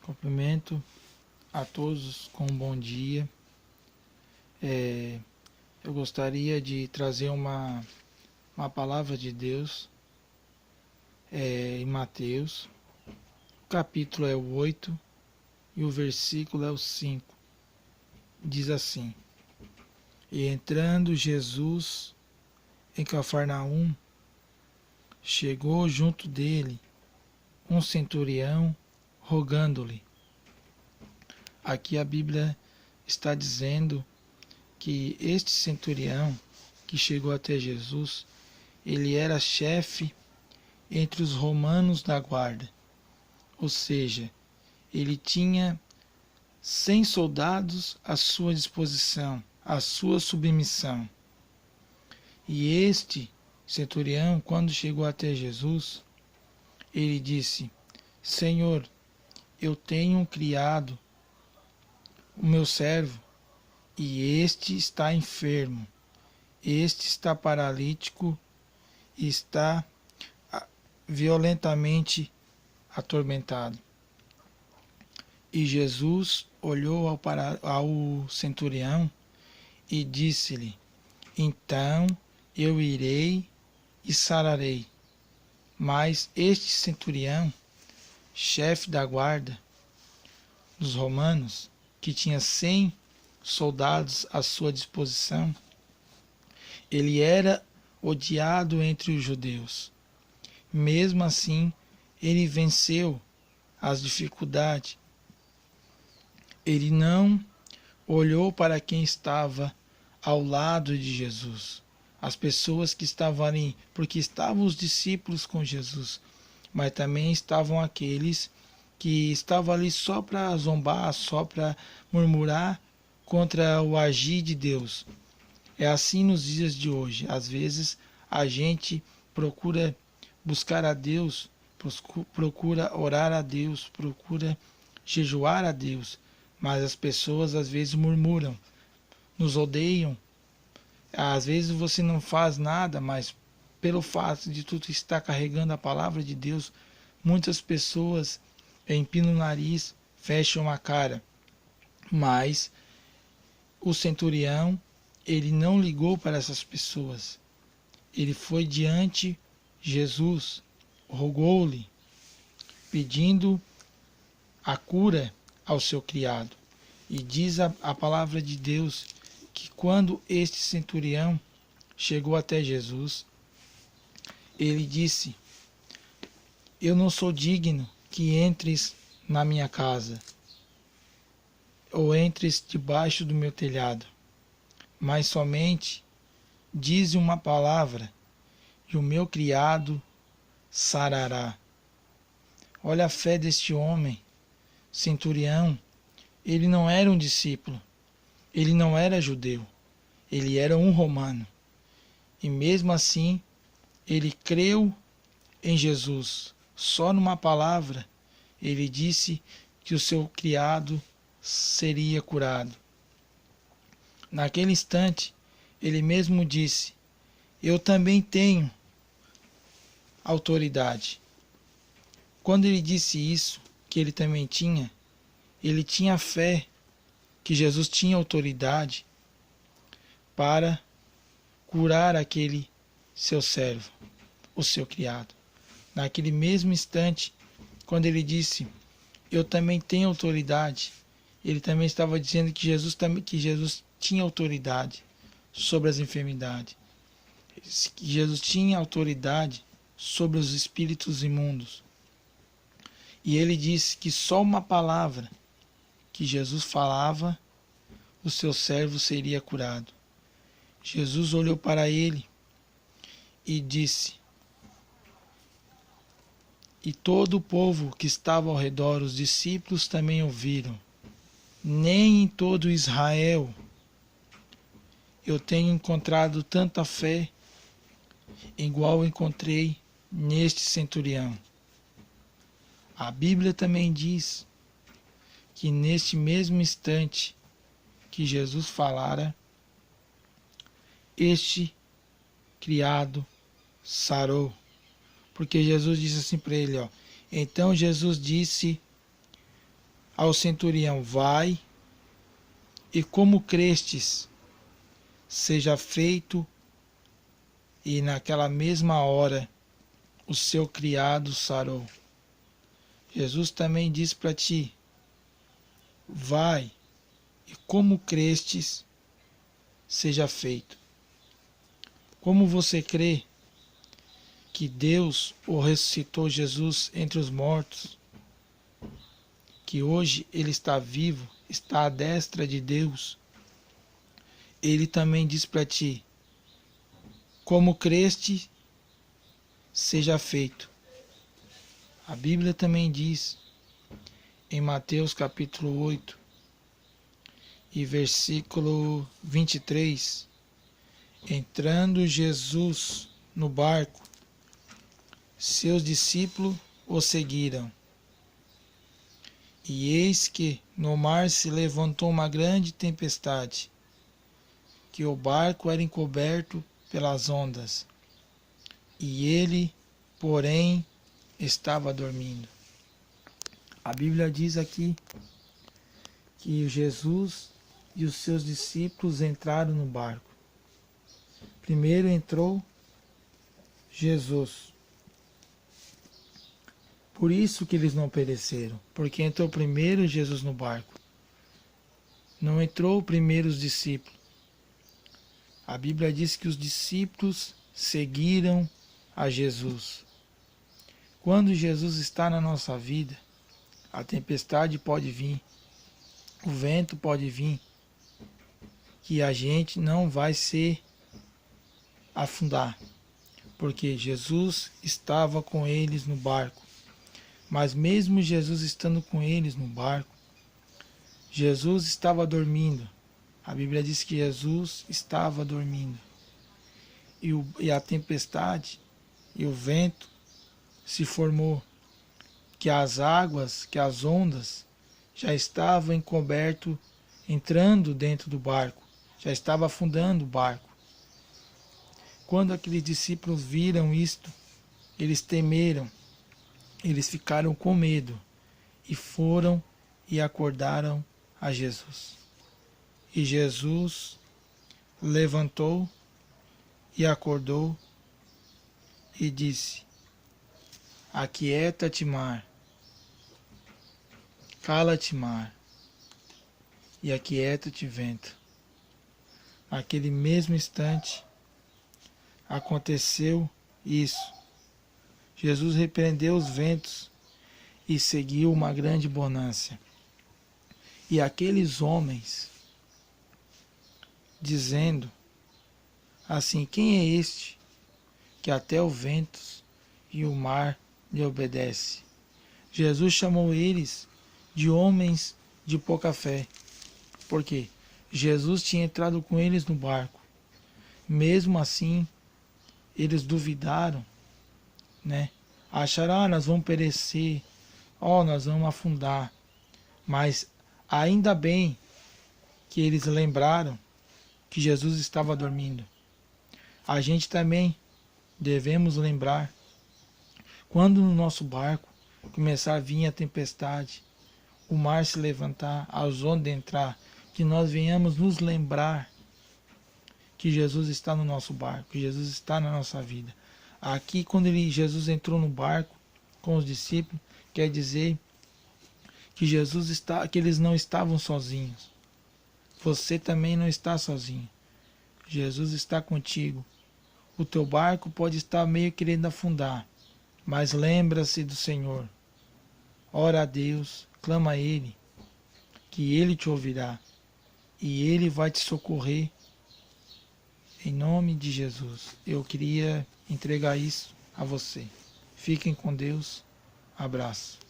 Cumprimento a todos com um bom dia. Eu gostaria de trazer uma palavra de Deus em Mateus. O capítulo é o 8 e o versículo é o 5. Diz assim: E entrando Jesus em Cafarnaum, chegou junto dele um centurião rogando-lhe. Aqui a Bíblia está dizendo que este centurião que chegou até Jesus, ele era chefe entre os romanos da guarda. Ou seja, ele tinha 100 soldados à sua disposição, à sua submissão. E este centurião, quando chegou até Jesus, ele disse: Senhor, eu tenho um criado, o meu servo, e este está enfermo, este está paralítico e está violentamente atormentado. E Jesus olhou ao centurião e disse-lhe: Então eu irei e sararei. Mas este centurião, chefe da guarda dos romanos, que tinha 100 soldados à sua disposição, ele era odiado entre os judeus. Mesmo assim, ele venceu as dificuldades. Ele não olhou para quem estava ao lado de Jesus, as pessoas que estavam ali, porque estavam os discípulos com Jesus, mas também estavam aqueles que estavam ali só para zombar, só para murmurar contra o agir de Deus. É assim nos dias de hoje. Às vezes a gente procura buscar a Deus, procura orar a Deus, procura jejuar a Deus, mas as pessoas às vezes murmuram, nos odeiam. Às vezes você não faz nada, mas pelo fato de tu estar carregando a palavra de Deus, muitas pessoas empinam o nariz, fecham a cara. Mas o centurião, ele não ligou para essas pessoas. Ele foi diante de Jesus, rogou-lhe, pedindo a cura ao seu criado. E diz a palavra de Deus que quando este centurião chegou até Jesus, ele disse: Eu não sou digno que entres na minha casa, ou entres debaixo do meu telhado, mas somente dize uma palavra e o meu criado sarará. Olha a fé deste homem, centurião. Ele não era um discípulo, ele não era judeu, ele era um romano. E mesmo assim, ele creu em Jesus. Só numa palavra, ele disse que o seu criado seria curado. Naquele instante, ele mesmo disse: Eu também tenho autoridade. Quando ele disse isso, que ele também tinha, ele tinha fé que Jesus tinha autoridade para curar aquele seu servo, o seu criado. Naquele mesmo instante, quando ele disse: Eu também tenho autoridade, ele também estava dizendo que Jesus tinha autoridade sobre as enfermidades, que Jesus tinha autoridade sobre os espíritos imundos. E ele disse que só uma palavra que Jesus falava, o seu servo seria curado. Jesus olhou para ele e disse, e todo o povo que estava ao redor, os discípulos também ouviram: Nem em todo Israel eu tenho encontrado tanta fé igual encontrei neste centurião. A Bíblia também diz que neste mesmo instante que Jesus falara, este criado sarou. Porque Jesus disse assim para ele, Então Jesus disse ao centurião: vai, e como crestes, seja feito. E naquela mesma hora o seu criado sarou. Jesus também diz para ti: vai, e como crestes, seja feito. Como você crê que Deus o ressuscitou Jesus entre os mortos, que hoje ele está vivo, está à destra de Deus, ele também diz para ti: como creste, seja feito. A Bíblia também diz em Mateus capítulo 8 e versículo 23, entrando Jesus no barco, seus discípulos o seguiram. E eis que no mar se levantou uma grande tempestade, que o barco era encoberto pelas ondas, e ele, porém, estava dormindo. A Bíblia diz aqui que Jesus e os seus discípulos entraram no barco. Primeiro entrou Jesus. Por isso que eles não pereceram, porque entrou primeiro Jesus no barco. Não entrou primeiro os discípulos. A Bíblia diz que os discípulos seguiram a Jesus. Quando Jesus está na nossa vida, a tempestade pode vir, o vento pode vir, que a gente não vai se afundar, porque Jesus estava com eles no barco. Mas mesmo Jesus estando com eles no barco, Jesus estava dormindo. A Bíblia diz que Jesus estava dormindo. E a tempestade e o vento se formou, que as águas, que as ondas já estavam encoberto, entrando dentro do barco, já estava afundando o barco. Quando aqueles discípulos viram isto, eles temeram, eles ficaram com medo e foram e acordaram a Jesus. E Jesus levantou e acordou e disse: aquieta-te, mar, cala-te, mar, e aquieta-te, vento. Naquele mesmo instante aconteceu isso. Jesus repreendeu os ventos e seguiu uma grande bonança. E aqueles homens, dizendo assim: quem é este que até o vento e o mar lhe obedece? Jesus chamou eles de homens de pouca fé, porque Jesus tinha entrado com eles no barco. Mesmo assim, eles duvidaram, né? Acharam: nós vamos perecer, nós vamos afundar. Mas ainda bem que eles lembraram que Jesus estava dormindo. A gente também devemos lembrar, quando no nosso barco começar a vir a tempestade, o mar se levantar, as ondas entrar, que nós venhamos nos lembrar que Jesus está no nosso barco, que Jesus está na nossa vida. Aqui, quando Jesus entrou no barco com os discípulos, quer dizer que que eles não estavam sozinhos. Você também não está sozinho. Jesus está contigo. O teu barco pode estar meio querendo afundar, mas lembra-se do Senhor. Ora a Deus, clama a Ele, que Ele te ouvirá e Ele vai te socorrer. Em nome de Jesus, eu queria entregar isso a você. Fiquem com Deus. Abraço.